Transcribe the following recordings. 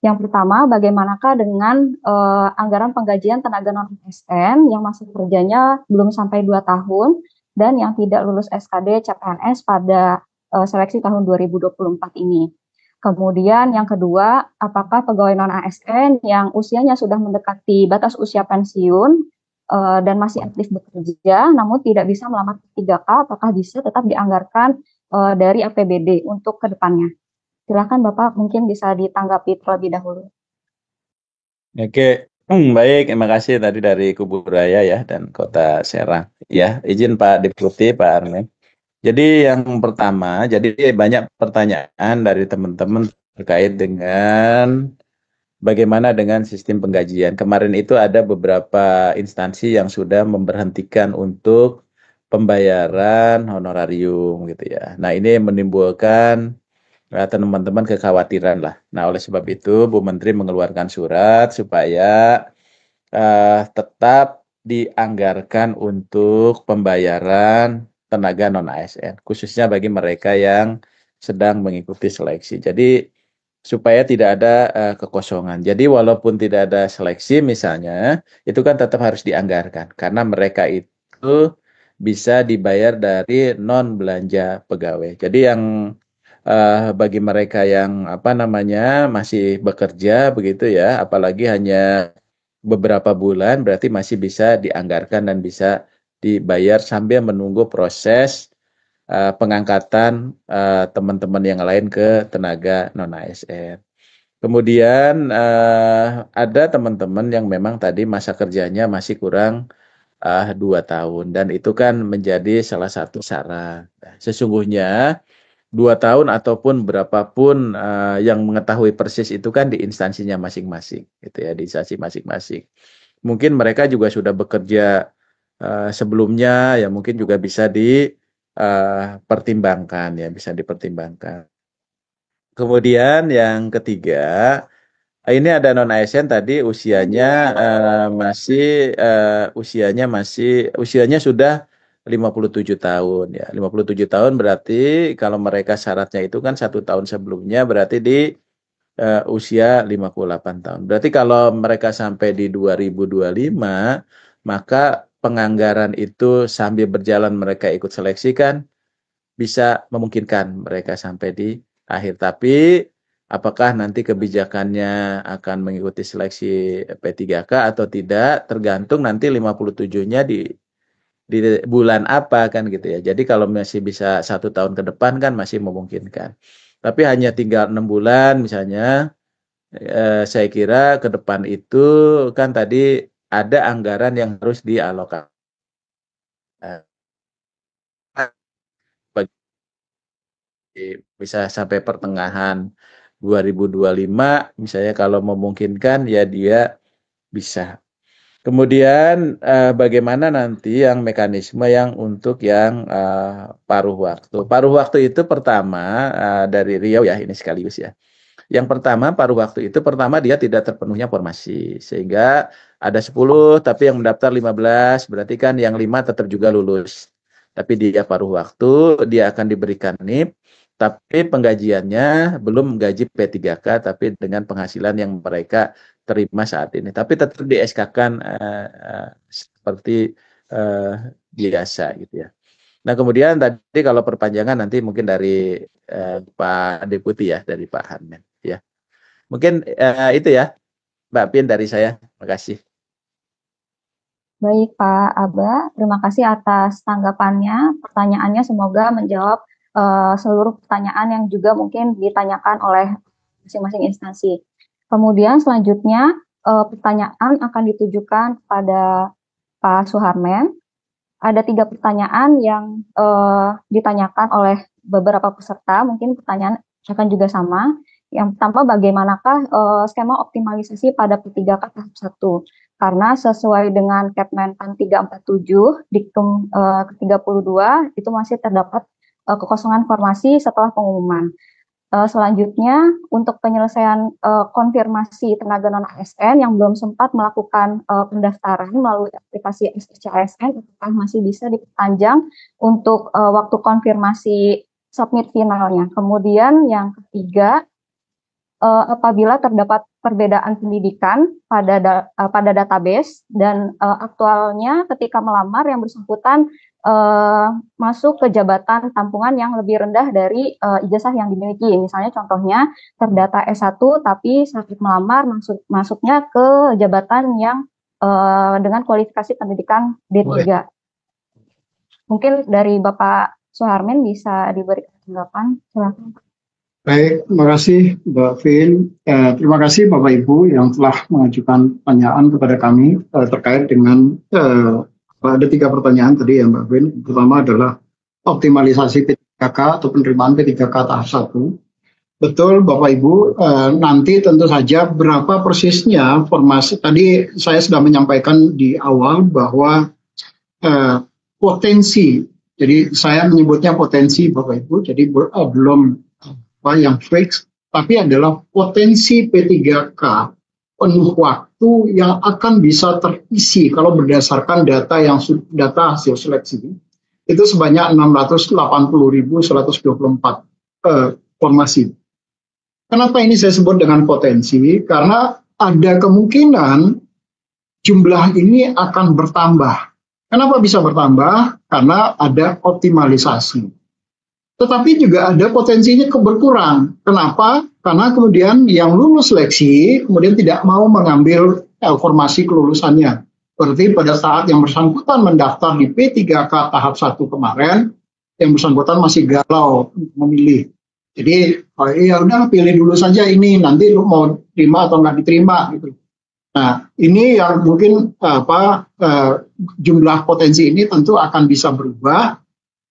Yang pertama, bagaimanakah dengan anggaran penggajian tenaga non-ASN yang masa kerjanya belum sampai 2 tahun dan yang tidak lulus SKD CPNS pada seleksi tahun 2024 ini. Kemudian yang kedua, apakah pegawai non-ASN yang usianya sudah mendekati batas usia pensiun dan masih aktif bekerja, namun tidak bisa melamar P3K, apakah bisa tetap dianggarkan dari APBD untuk ke depannya? Silakan Bapak, mungkin bisa ditanggapi terlebih dahulu. Oke, baik. Terima kasih tadi dari Kubu Raya ya dan Kota Serang. Ya, izin Pak Deputi, Pak Armen. Jadi yang pertama, jadi banyak pertanyaan dari teman-teman terkait dengan bagaimana dengan sistem penggajian. Kemarin itu ada beberapa instansi yang sudah memberhentikan untuk pembayaran honorarium gitu ya. Nah, ini menimbulkan teman-teman kekhawatiran lah. Nah, oleh sebab itu Bu Menteri mengeluarkan surat supaya tetap dianggarkan untuk pembayaran tenaga non ASN, khususnya bagi mereka yang sedang mengikuti seleksi. Jadi supaya tidak ada kekosongan. Jadi walaupun tidak ada seleksi misalnya, itu kan tetap harus dianggarkan karena mereka itu bisa dibayar dari non belanja pegawai. Jadi yang bagi mereka yang apa namanya masih bekerja begitu ya, apalagi hanya beberapa bulan berarti masih bisa dianggarkan dan bisa dibayar sambil menunggu proses pengangkatan teman-teman yang lain ke tenaga non ASN. Kemudian ada teman-teman yang memang tadi masa kerjanya masih kurang 2 tahun dan itu kan menjadi salah satu syarat. Sesungguhnya 2 tahun ataupun berapapun yang mengetahui persis itu kan di instansinya masing-masing, gitu ya, di instansi masing-masing. Mungkin mereka juga sudah bekerja sebelumnya, ya mungkin juga bisa dipertimbangkan, ya bisa dipertimbangkan. Kemudian yang ketiga, ini ada non ASN tadi usianya sudah 57 tahun ya. 57 tahun berarti kalau mereka syaratnya itu kan 1 tahun sebelumnya berarti di usia 58 tahun. Berarti kalau mereka sampai di 2025 maka penganggaran itu sambil berjalan mereka ikut seleksi kan bisa memungkinkan mereka sampai di akhir. Tapi apakah nanti kebijakannya akan mengikuti seleksi P3K atau tidak, tergantung nanti 57-nya di bulan apa kan gitu ya. Jadi kalau masih bisa 1 tahun ke depan kan masih memungkinkan. Tapi hanya tinggal 6 bulan misalnya, saya kira ke depan itu kan tadi ada anggaran yang harus dialokasikan. Bisa sampai pertengahan 2025 misalnya kalau memungkinkan ya dia bisa. Kemudian bagaimana nanti yang mekanisme yang untuk yang paruh waktu. Paruh waktu itu pertama dari Riau ya ini sekaligus ya. Yang pertama paruh waktu itu pertama dia tidak terpenuhnya formasi sehingga ada 10 tapi yang mendaftar 15 berarti kan yang 5 tetap juga lulus. Tapi dia paruh waktu, dia akan diberikan NIP tapi penggajiannya belum gaji P3K tapi dengan penghasilan yang mereka terima saat ini. Tapi tetap di SK-kan seperti eh, biasa gitu ya. Nah, kemudian tadi kalau perpanjangan nanti mungkin dari Pak Deputi ya, dari Pak Hanmen ya. Mungkin itu ya, Mbak Pin dari saya. Terima kasih. Baik Pak Aba, terima kasih atas tanggapannya, pertanyaannya semoga menjawab seluruh pertanyaan yang juga mungkin ditanyakan oleh masing-masing instansi. Kemudian selanjutnya pertanyaan akan ditujukan pada Pak Suharmen. Ada 3 pertanyaan yang ditanyakan oleh beberapa peserta, mungkin pertanyaan akan juga sama. Yang pertama, bagaimanakah skema optimalisasi pada P3K tahap 1? Karena sesuai dengan Kepmenpan 347, Diktum ke-32, itu masih terdapat kekosongan formasi setelah pengumuman. Selanjutnya, untuk penyelesaian konfirmasi tenaga non-ASN yang belum sempat melakukan pendaftaran melalui aplikasi SSCASN, apakah masih bisa diperpanjang untuk waktu konfirmasi submit finalnya. Kemudian yang ketiga, apabila terdapat perbedaan pendidikan pada database dan aktualnya ketika melamar yang bersangkutan masuk ke jabatan tampungan yang lebih rendah dari ijazah yang dimiliki. Misalnya contohnya terdata S1 tapi saat melamar masuknya ke jabatan yang dengan kualifikasi pendidikan D3. Mungkin dari Bapak Suharmin bisa diberikan tanggapan. Silakan. Baik, terima kasih Mbak Vin. Terima kasih Bapak Ibu yang telah mengajukan pertanyaan kepada kami terkait dengan ada 3 pertanyaan tadi ya Mbak Vin. Pertama adalah optimalisasi P3K atau penerimaan P3K tahap 1. Betul Bapak Ibu, nanti tentu saja berapa persisnya formasi. Tadi saya sudah menyampaikan di awal bahwa potensi, jadi saya menyebutnya potensi Bapak Ibu, jadi belum yang fix, tapi adalah potensi P3K penuh waktu yang akan bisa terisi kalau berdasarkan data hasil seleksi itu sebanyak 680.124 formasi. Kenapa ini saya sebut dengan potensi? Karena ada kemungkinan jumlah ini akan bertambah. Kenapa bisa bertambah? Karena ada optimalisasi. Tetapi juga ada potensinya berkurang. Kenapa? Karena kemudian yang lulus seleksi kemudian tidak mau mengambil formasi kelulusannya. Berarti pada saat yang bersangkutan mendaftar di P3K tahap 1 kemarin, yang bersangkutan masih galau memilih. Jadi ya udah pilih dulu saja ini, nanti lu mau terima atau nggak diterima gitu. Nah, ini yang mungkin jumlah potensi ini tentu akan bisa berubah.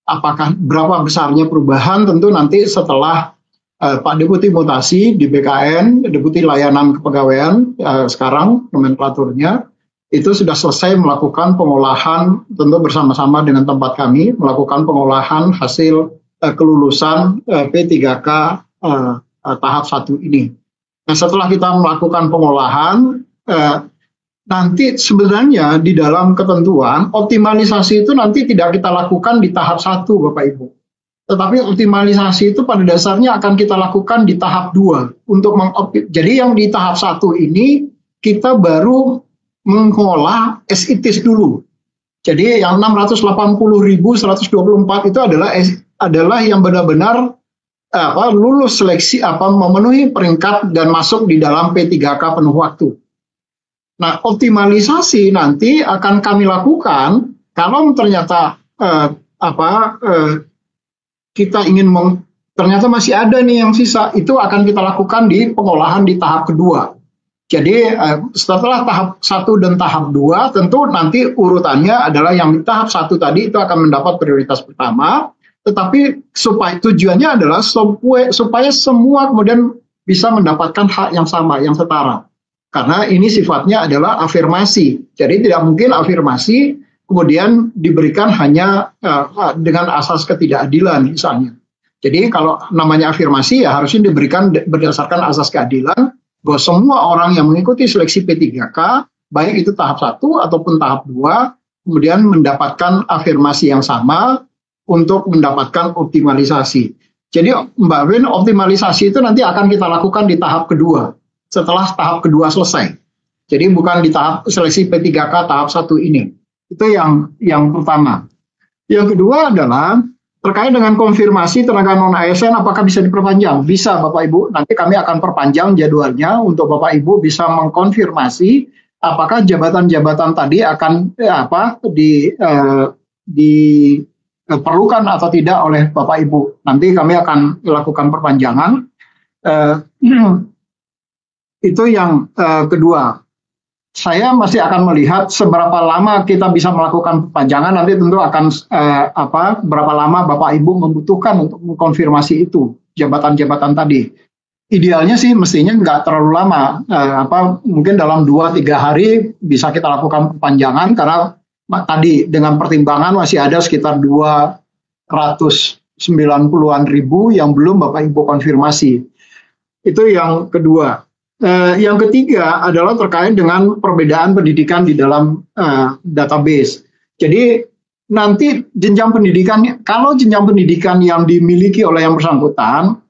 Apakah berapa besarnya perubahan tentu nanti setelah Pak Deputi Mutasi di BKN, Deputi Layanan Kepegawaian sekarang nomenklaturnya itu sudah selesai melakukan pengolahan tentu bersama-sama dengan tempat kami melakukan pengolahan hasil kelulusan P3K tahap 1 ini. Nah, setelah kita melakukan pengolahan nanti sebenarnya di dalam ketentuan optimalisasi itu nanti tidak kita lakukan di tahap 1 Bapak Ibu. Tetapi optimalisasi itu pada dasarnya akan kita lakukan di tahap 2 untuk jadi yang di tahap 1 ini kita baru mengolah as it is dulu. Jadi yang 680.124 itu adalah yang benar-benar lulus seleksi memenuhi peringkat dan masuk di dalam P3K penuh waktu. Nah, optimalisasi nanti akan kami lakukan kalau ternyata kita ingin ternyata masih ada nih yang sisa, itu akan kita lakukan di pengolahan di tahap kedua. Jadi setelah tahap 1 dan tahap 2 tentu nanti urutannya adalah yang di tahap 1 tadi itu akan mendapat prioritas pertama, tetapi tujuannya adalah supaya semua kemudian bisa mendapatkan hak yang sama, yang setara. Karena ini sifatnya adalah afirmasi. Jadi tidak mungkin afirmasi kemudian diberikan hanya dengan asas ketidakadilan misalnya. Jadi kalau namanya afirmasi ya harusnya diberikan berdasarkan asas keadilan bahwa semua orang yang mengikuti seleksi P3K, baik itu tahap 1 ataupun tahap 2, kemudian mendapatkan afirmasi yang sama untuk mendapatkan optimalisasi. Jadi Mbak Win, optimalisasi itu nanti akan kita lakukan di tahap kedua. Setelah tahap kedua selesai. Jadi bukan di tahap seleksi P3K tahap 1 ini. Itu yang pertama. Yang kedua adalah terkait dengan konfirmasi tenaga non-ASN apakah bisa diperpanjang? Bisa Bapak Ibu, nanti kami akan perpanjang jadwalnya untuk Bapak Ibu bisa mengkonfirmasi apakah jabatan-jabatan tadi akan diperlukan atau tidak oleh Bapak Ibu. Nanti kami akan lakukan perpanjangan. Itu yang kedua. Saya masih akan melihat seberapa lama kita bisa melakukan perpanjangan. Nanti tentu akan berapa lama Bapak Ibu membutuhkan untuk mengkonfirmasi itu jabatan-jabatan tadi. Idealnya sih mestinya nggak terlalu lama. Mungkin dalam 2-3 hari bisa kita lakukan perpanjangan karena tadi dengan pertimbangan masih ada sekitar 290-an ribu yang belum Bapak Ibu konfirmasi. Itu yang kedua. Yang ketiga adalah terkait dengan perbedaan pendidikan di dalam database. Jadi nanti jenjang pendidikan, kalau jenjang pendidikan yang dimiliki oleh yang bersangkutan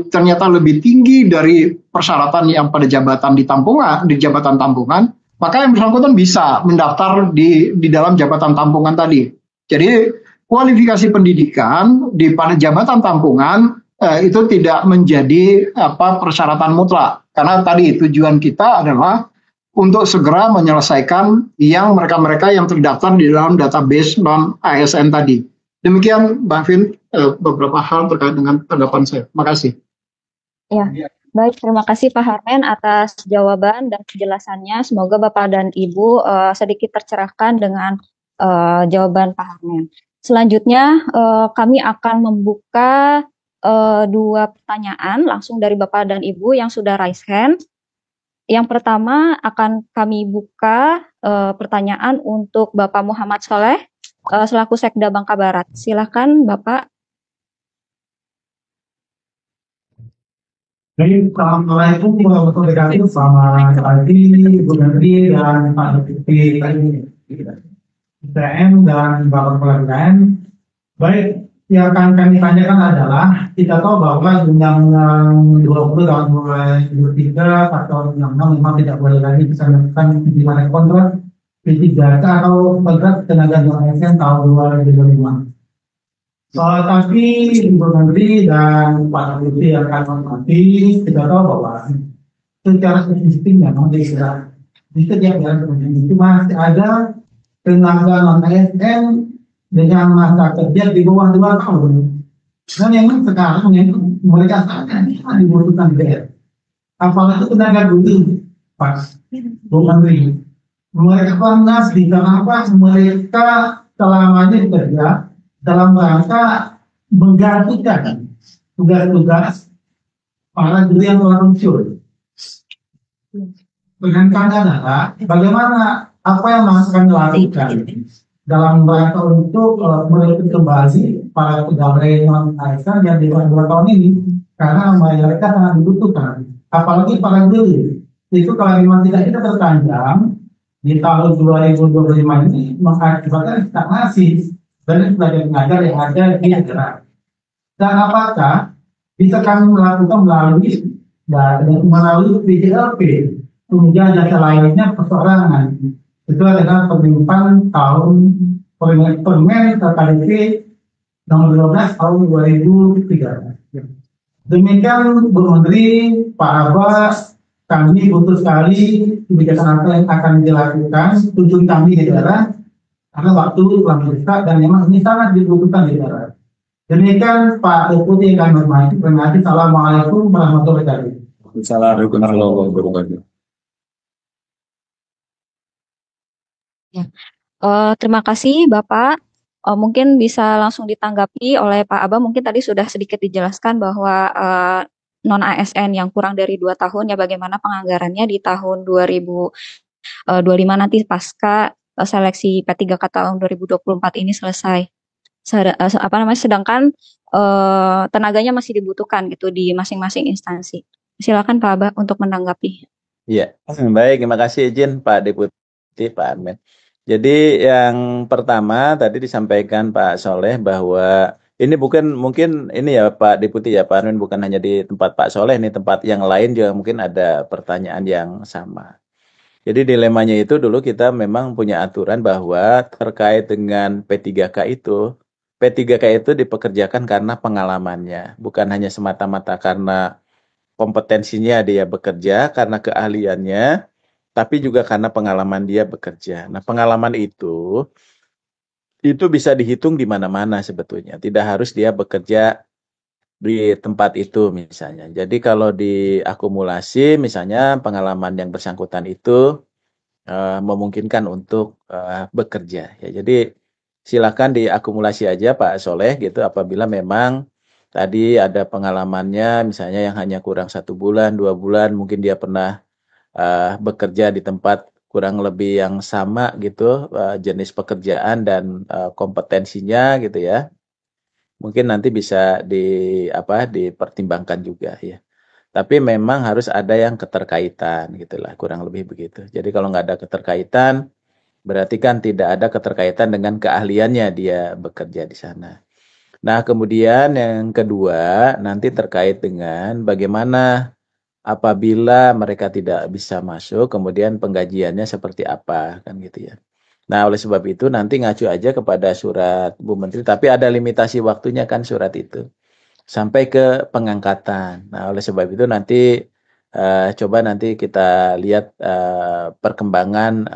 ternyata lebih tinggi dari persyaratan yang pada jabatan di jabatan tampungan, maka yang bersangkutan bisa mendaftar di dalam jabatan tampungan tadi. Jadi kualifikasi pendidikan pada jabatan tampungan itu tidak menjadi persyaratan mutlak, karena tadi tujuan kita adalah untuk segera menyelesaikan yang mereka-mereka yang terdaftar di dalam database non ASN tadi. Demikian Mbak Vin, beberapa hal terkait dengan tanggapan saya. Terima kasih. Ya, baik. Terima kasih Pak Harmen atas jawaban dan penjelasannya. Semoga Bapak dan Ibu sedikit tercerahkan dengan jawaban Pak Harmen. Selanjutnya kami akan membuka 2 pertanyaan langsung dari Bapak dan Ibu yang sudah raise hand. Yang pertama akan kami buka pertanyaan untuk Bapak Muhammad Soleh selaku Sekda Bangka Barat. Silakan Bapak. Baik, Assalamualaikum warahmatullahi wabarakatuh. Selamat pagi, Ibu Menteri dan Pak Deputi ITM dan Bapak Kepala BKN. Baik, yang akan kami tanyakan adalah, kita tahu bahwa Undang-Undang 20 tahun 2023 atau Undang-Undang memang tidak boleh lagi bisa melakukan pimpinan kontrak P3K atau kontrak tenaga non-ASN tahun 2025. Tapi Ibu Menteri dan Pak Deputi yang akan menghormati, kita tahu bahwa secara statistik memang di setiap daerah kemudian itu masih ada tenaga non-ASN dengan masa kerja di bawah 2 tahun. Dan memang sekarang mereka sangat dibutuhkan daerah. Apalagi tenaga guru, Pak Bu Menteri. Mereka panas di apa? Mereka selamanya bekerja dalam rangka menggantikan tugas-tugas para guru yang telah muncul. Pertanyaannya adalah bagaimana apa yang akan dilakukan dalam rangka untuk merekrut kembali para pegawai non-ASN yang di 2 tahun ini, karena mereka sangat dibutuhkan. Apalagi para guru itu kalau memang tidak kita terpanjang di tahun 2025 ini mengakibatkan stagnasi dari belajar mengajar yang ada di daerah. Dan apakah bisa kami melakukan melalui PJLP, kemudian jasa lainnya persorangan. Itu adalah penyimpan tahun Permen KKDP nomor 12 tahun 2003. Demikian Bu Menteri, Pak Abbas, kami butuh sekali kebijakan apa yang akan dilakukan untuk kami di daerah, karena waktu telah mendesak dan memang ini sangat dibutuhkan di daerah. Demikian Pak Deputi yang kami hormati. Terima kasih. Assalamualaikum warahmatullahi wabarakatuh. Assalamualaikum warahmatullahi wabarakatuh. Ya. Terima kasih Bapak. Mungkin bisa langsung ditanggapi oleh Pak Abah. Mungkin tadi sudah sedikit dijelaskan bahwa non-ASN yang kurang dari 2 tahun ya bagaimana penganggarannya di tahun 2025 nanti pasca seleksi P3K tahun 2024 ini selesai. Sedangkan tenaganya masih dibutuhkan gitu di masing-masing instansi. Silakan Pak Abah untuk menanggapi. Iya, baik, terima kasih izin Pak Deputi, Pak Armen. Jadi yang pertama tadi disampaikan Pak Soleh bahwa ini mungkin ini ya Pak Deputi ya Pak Armen, bukan hanya di tempat Pak Soleh, ini tempat yang lain juga mungkin ada pertanyaan yang sama. Jadi dilemanya itu dulu kita memang punya aturan bahwa terkait dengan P3K itu dipekerjakan karena pengalamannya, bukan hanya semata-mata karena kompetensinya dia bekerja, karena keahliannya, tapi juga karena pengalaman dia bekerja. Nah, pengalaman itu bisa dihitung di mana-mana sebetulnya. Tidak harus dia bekerja di tempat itu misalnya. Jadi kalau diakumulasi misalnya pengalaman yang bersangkutan itu memungkinkan untuk bekerja. Ya, jadi silakan diakumulasi aja Pak Soleh gitu apabila memang tadi ada pengalamannya misalnya yang hanya kurang 1 bulan, 2 bulan, mungkin dia pernah bekerja di tempat kurang lebih yang sama gitu jenis pekerjaan dan kompetensinya gitu ya. Mungkin nanti bisa dipertimbangkan juga ya. Tapi memang harus ada yang keterkaitan gitulah, kurang lebih begitu. Jadi kalau nggak ada keterkaitan, berarti kan tidak ada keterkaitan dengan keahliannya dia bekerja di sana. Nah, kemudian yang kedua nanti terkait dengan bagaimana apabila mereka tidak bisa masuk, kemudian penggajiannya seperti apa, kan gitu ya. Nah, oleh sebab itu nanti ngacu aja kepada surat Bu Menteri, tapi ada limitasi waktunya kan surat itu, sampai ke pengangkatan. Nah, oleh sebab itu nanti coba nanti kita lihat perkembangan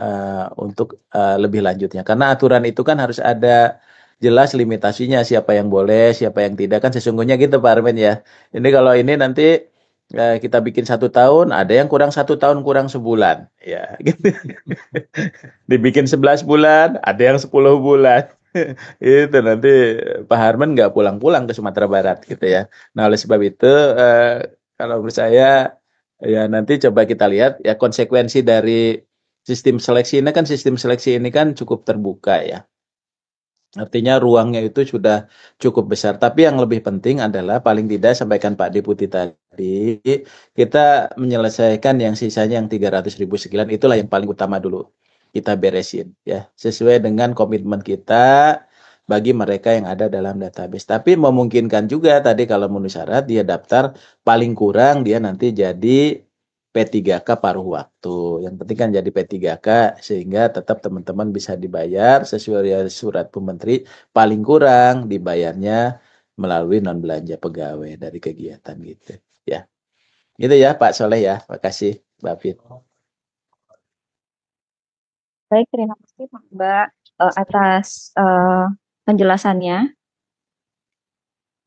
untuk lebih lanjutnya. Karena aturan itu kan harus ada jelas limitasinya, siapa yang boleh, siapa yang tidak, kan sesungguhnya gitu Pak Armin ya. Ini kalau ini nanti kita bikin 1 tahun, ada yang kurang 1 tahun, kurang sebulan, ya. Gitu. Dibikin 11 bulan, ada yang 10 bulan. Itu nanti Pak Harman nggak pulang-pulang ke Sumatera Barat gitu ya. Nah, oleh sebab itu kalau menurut saya ya nanti coba kita lihat ya konsekuensi dari sistem seleksi ini kan, sistem seleksi ini kan cukup terbuka ya. Artinya ruangnya itu sudah cukup besar. Tapi yang lebih penting adalah paling tidak sampaikan Pak Deputi tadi, kita menyelesaikan yang sisanya yang 300.000 sekian, itulah yang paling utama dulu. Kita beresin ya, sesuai dengan komitmen kita bagi mereka yang ada dalam database. Tapi memungkinkan juga tadi kalau memenuhi syarat dia daftar, paling kurang dia nanti jadi P3K paruh waktu. Yang penting kan jadi P3K sehingga tetap teman-teman bisa dibayar sesuai surat Bu Menteri, paling kurang dibayarnya melalui non belanja pegawai dari kegiatan gitu ya. Gitu ya Pak Soleh ya. Makasih Mbak Fit. Baik, terima kasih Mbak atas penjelasannya.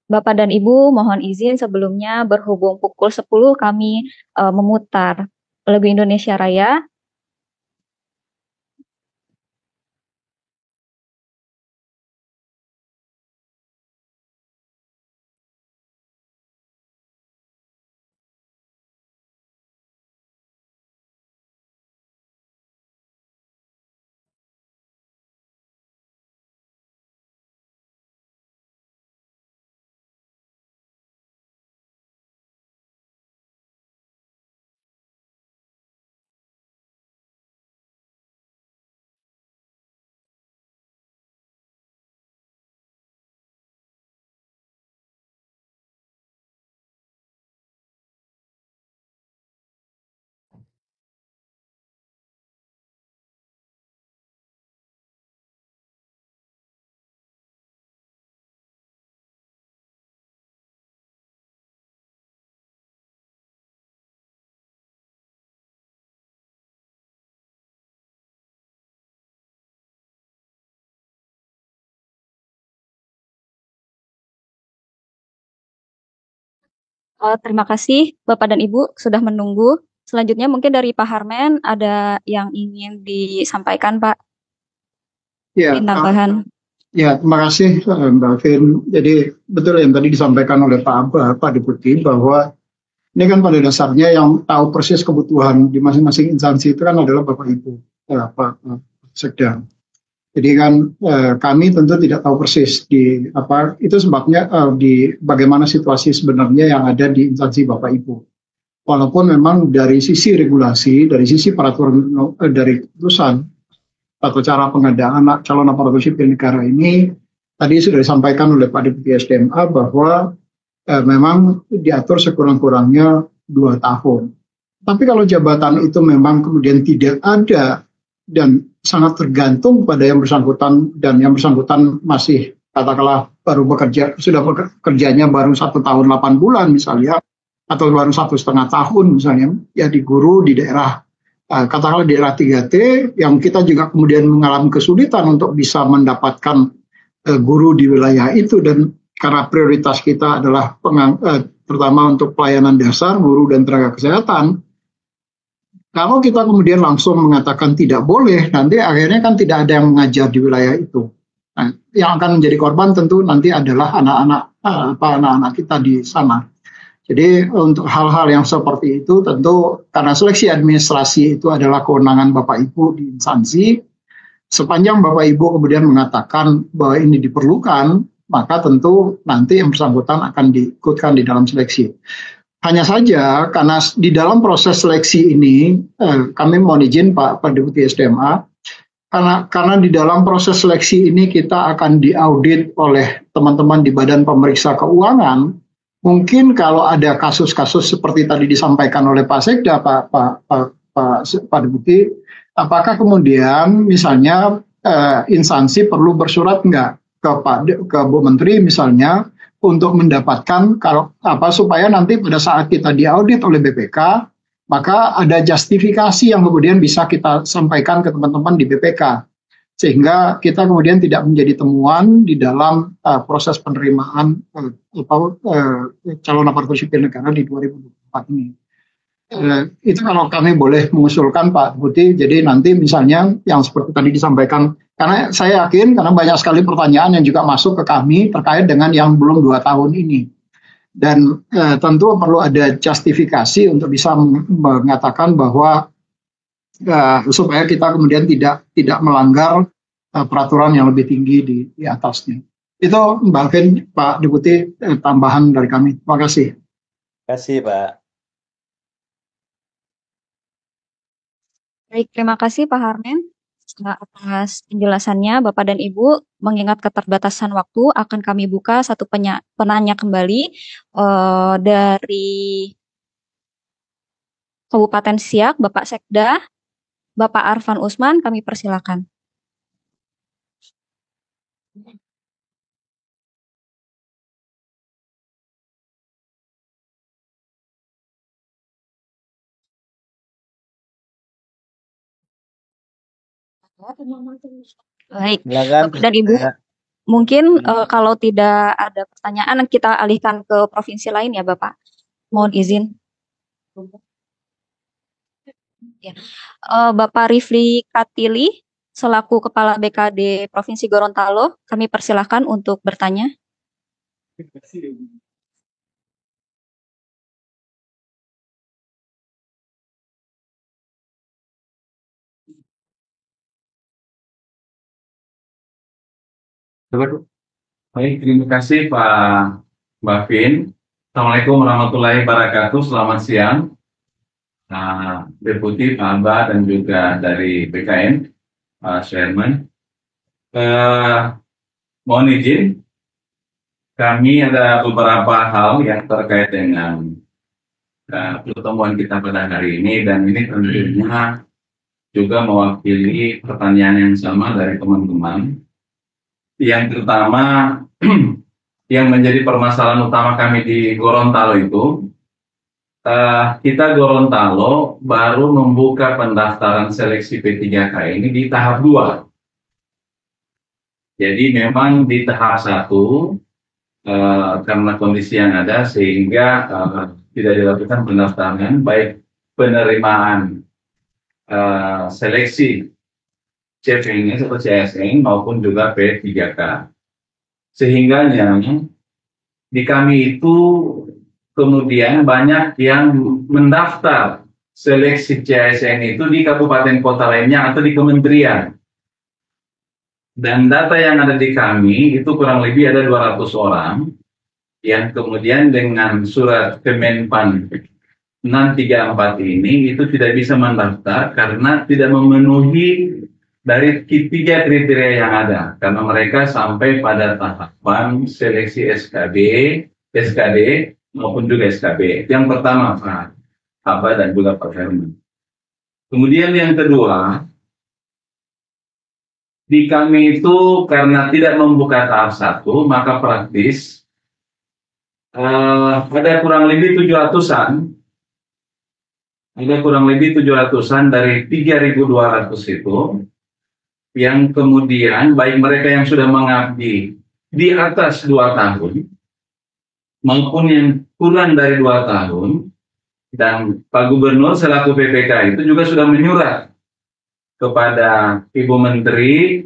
Bapak dan Ibu, mohon izin sebelumnya berhubung pukul 10 kami memutar lagu Indonesia Raya. Terima kasih Bapak dan Ibu sudah menunggu. Selanjutnya mungkin dari Pak Harmen ada yang ingin disampaikan Pak. Ya, Tambahan. ya, terima kasih Mbak Vin. Jadi betul yang tadi disampaikan oleh Pak Deputi bahwa ini kan pada dasarnya yang tahu persis kebutuhan di masing-masing instansi itu kan adalah Bapak Ibu, Pak Sekda. Jadi kan kami tentu tidak tahu persis di apa itu sebabnya di bagaimana situasi sebenarnya yang ada di instansi Bapak Ibu. Walaupun memang dari sisi regulasi, dari sisi peraturan dari keputusan atau cara pengadaan calon aparatur sipil negara ini tadi sudah disampaikan oleh Pak Deputi SDMA bahwa memang diatur sekurang-kurangnya 2 tahun. Tapi kalau jabatan itu memang kemudian tidak ada dan sangat tergantung pada yang bersangkutan dan yang bersangkutan masih katakanlah baru bekerja, sudah bekerjanya baru 1 tahun 8 bulan misalnya, atau baru 1,5 tahun misalnya, ya di guru di daerah katakanlah daerah 3T yang kita juga kemudian mengalami kesulitan untuk bisa mendapatkan guru di wilayah itu, dan karena prioritas kita adalah terutama untuk pelayanan dasar, guru dan tenaga kesehatan. Kalau kita kemudian langsung mengatakan tidak boleh, nanti akhirnya kan tidak ada yang mengajar di wilayah itu. Nah, yang akan menjadi korban tentu nanti adalah anak-anak kita di sana. Jadi untuk hal-hal yang seperti itu tentu karena seleksi administrasi itu adalah kewenangan Bapak Ibu di instansi. Sepanjang Bapak Ibu kemudian mengatakan bahwa ini diperlukan, maka tentu nanti yang bersangkutan akan diikutkan di dalam seleksi. Hanya saja karena di dalam proses seleksi ini kami mohon izin Pak Deputi SDMA, karena di dalam proses seleksi ini kita akan diaudit oleh teman-teman di Badan Pemeriksa Keuangan. Mungkin kalau ada kasus-kasus seperti tadi disampaikan oleh Pak Sekda, Pak Deputi, apakah kemudian misalnya instansi perlu bersurat nggak ke Bu Menteri misalnya untuk mendapatkan supaya nanti pada saat kita diaudit oleh BPK maka ada justifikasi yang kemudian bisa kita sampaikan ke teman-teman di BPK sehingga kita kemudian tidak menjadi temuan di dalam proses penerimaan calon aparatur sipil negara di 2024 ini. Itu kalau kami boleh mengusulkan Pak Deputi, jadi nanti misalnya yang seperti tadi disampaikan, karena saya yakin karena banyak sekali pertanyaan yang juga masuk ke kami terkait dengan yang belum 2 tahun ini. Dan tentu perlu ada justifikasi untuk bisa mengatakan bahwa supaya kita kemudian tidak melanggar peraturan yang lebih tinggi di atasnya. Itu Mbak Vin, Pak Deputi, tambahan dari kami. Terima kasih. Terima kasih Pak. Baik, terima kasih Pak Harmen atas penjelasannya. Bapak dan Ibu, mengingat keterbatasan waktu, akan kami buka satu penanya kembali dari Kabupaten Siak, Bapak Sekda, Bapak Arfan Usman, kami persilakan. Baik, Silakan. Bapak dan Ibu, mungkin kalau tidak ada pertanyaan kita alihkan ke provinsi lain ya Bapak. Mohon izin. Ya. Bapak Rifli Katili selaku Kepala BKD Provinsi Gorontalo, kami persilahkan untuk bertanya. Baik, terima kasih Pak Mbak Vin. Assalamualaikum warahmatullahi wabarakatuh. Selamat siang, Deputi, Pak Amba, dan juga dari BKN, Pak Chairman. Mohon izin, kami ada beberapa hal yang terkait dengan pertemuan kita pada hari ini, dan ini tentunya juga mewakili pertanyaan yang sama dari teman-teman. Yang pertama, yang menjadi permasalahan utama kami di Gorontalo itu, kita Gorontalo baru membuka pendaftaran seleksi P3K ini di tahap 2. Jadi memang di tahap 1, karena kondisi yang ada sehingga tidak dilakukan pendaftaran, baik penerimaan seleksi CPNS atau CSN maupun juga P3K. Sehingga di kami itu kemudian banyak yang mendaftar seleksi CSN itu di kabupaten kota lainnya atau di kementerian. Dan data yang ada di kami itu kurang lebih ada 200 orang yang kemudian dengan surat Kemenpan 634 ini itu tidak bisa mendaftar karena tidak memenuhi dari 3 kriteria yang ada, karena mereka sampai pada tahapan seleksi SKD maupun juga SKB. Yang pertama Pak Aba dan juga Pak Herman. Kemudian yang kedua, di kami itu karena tidak membuka tahap 1, maka praktis ada kurang lebih 700-an. Ada kurang lebih 700-an dari 3.200 itu yang kemudian baik mereka yang sudah mengabdi di atas 2 tahun maupun yang kurang dari 2 tahun, dan Pak Gubernur selaku PPK itu juga sudah menyurat kepada Ibu Menteri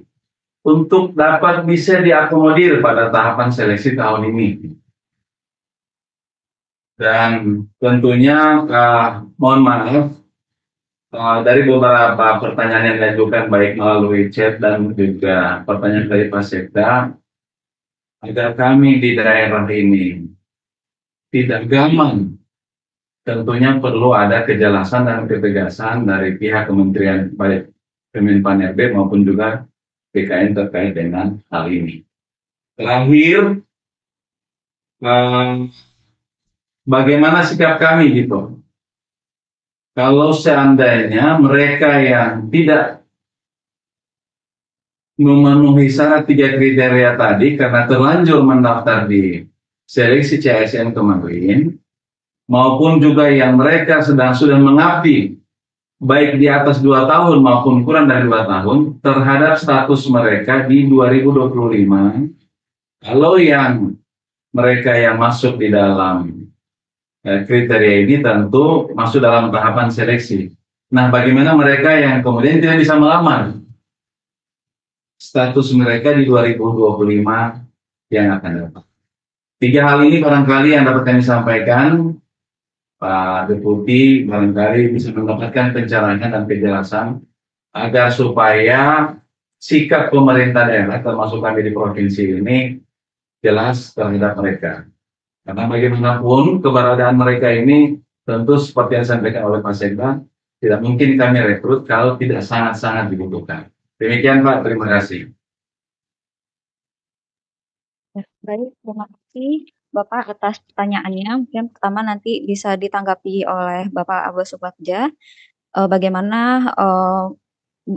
untuk dapat bisa diakomodir pada tahapan seleksi tahun ini. Dan tentunya mohon maaf dari beberapa pertanyaan yang diajukan baik melalui chat dan juga pertanyaan dari Pak Sekda, agar kami di daerah ini tidak gampang, tentunya perlu ada kejelasan dan ketegasan dari pihak kementerian baik Kemenpan RB maupun juga BKN terkait dengan hal ini. Terakhir, bagaimana sikap kami gitu? Kalau seandainya mereka yang tidak memenuhi syarat 3 kriteria tadi karena terlanjur mendaftar di seleksi CSN kemarin, maupun juga yang mereka sudah mengabdi baik di atas 2 tahun maupun kurang dari 2 tahun terhadap status mereka di 2025, kalau yang mereka yang masuk di dalam kriteria ini tentu masuk dalam tahapan seleksi. Nah, bagaimana mereka yang kemudian tidak bisa melamar? Status mereka di 2025 yang akan datang. 3 hal ini barangkali yang dapat kami sampaikan, Pak Deputi barangkali bisa mendapatkan pencerahan dan penjelasan agar supaya sikap pemerintah daerah termasuk kami di provinsi ini jelas terhadap mereka. Karena bagaimanapun keberadaan mereka ini tentu seperti yang disampaikan oleh Pak Sekda, tidak mungkin kami rekrut kalau tidak sangat-sangat dibutuhkan. Demikian Pak, terima kasih. Ya, baik, terima kasih Bapak atas pertanyaannya. Mungkin pertama nanti bisa ditanggapi oleh Bapak Abbas Subagja. Bagaimana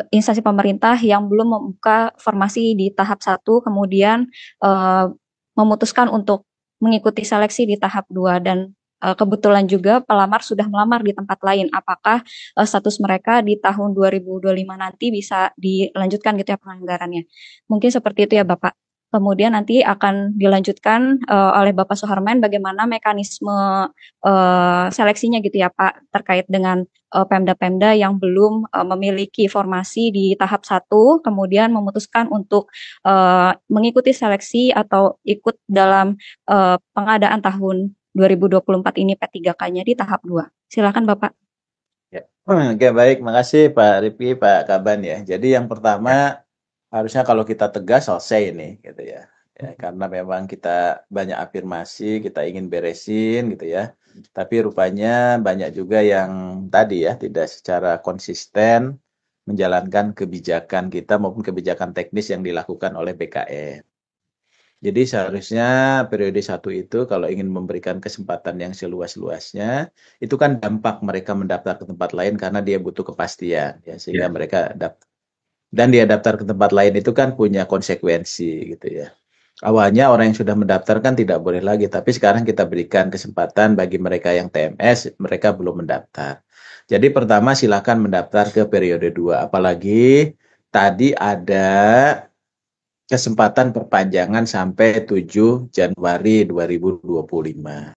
instansi pemerintah yang belum membuka formasi di tahap 1, kemudian memutuskan untuk mengikuti seleksi di tahap 2, dan kebetulan juga pelamar sudah melamar di tempat lain. Apakah status mereka di tahun 2025 nanti bisa dilanjutkan gitu ya penganggarannya? Mungkin seperti itu ya Bapak. Kemudian nanti akan dilanjutkan oleh Bapak Suharman bagaimana mekanisme seleksinya gitu ya Pak, terkait dengan Pemda-Pemda yang belum memiliki formasi di tahap 1, kemudian memutuskan untuk mengikuti seleksi atau ikut dalam pengadaan tahun 2024 ini P3K-nya di tahap 2. Silakan Bapak. Ya. Oke, baik, makasih Pak Ripi, Pak Kaban ya. Jadi yang pertama harusnya kalau kita tegas selesai ini gitu ya. Ya, karena memang kita banyak afirmasi, kita ingin beresin gitu ya. Tapi rupanya banyak juga yang tadi ya tidak secara konsisten menjalankan kebijakan kita maupun kebijakan teknis yang dilakukan oleh BKN. Jadi seharusnya periode 1 itu kalau ingin memberikan kesempatan yang seluas-luasnya, itu kan dampak mereka mendaftar ke tempat lain karena dia butuh kepastian ya, sehingga mereka daftar. Dan dia daftar ke tempat lain itu kan punya konsekuensi gitu ya. Awalnya orang yang sudah mendaftar kan tidak boleh lagi, tapi sekarang kita berikan kesempatan bagi mereka yang TMS, mereka belum mendaftar. Jadi pertama silakan mendaftar ke periode 2, apalagi tadi ada kesempatan perpanjangan sampai 7 Januari 2025.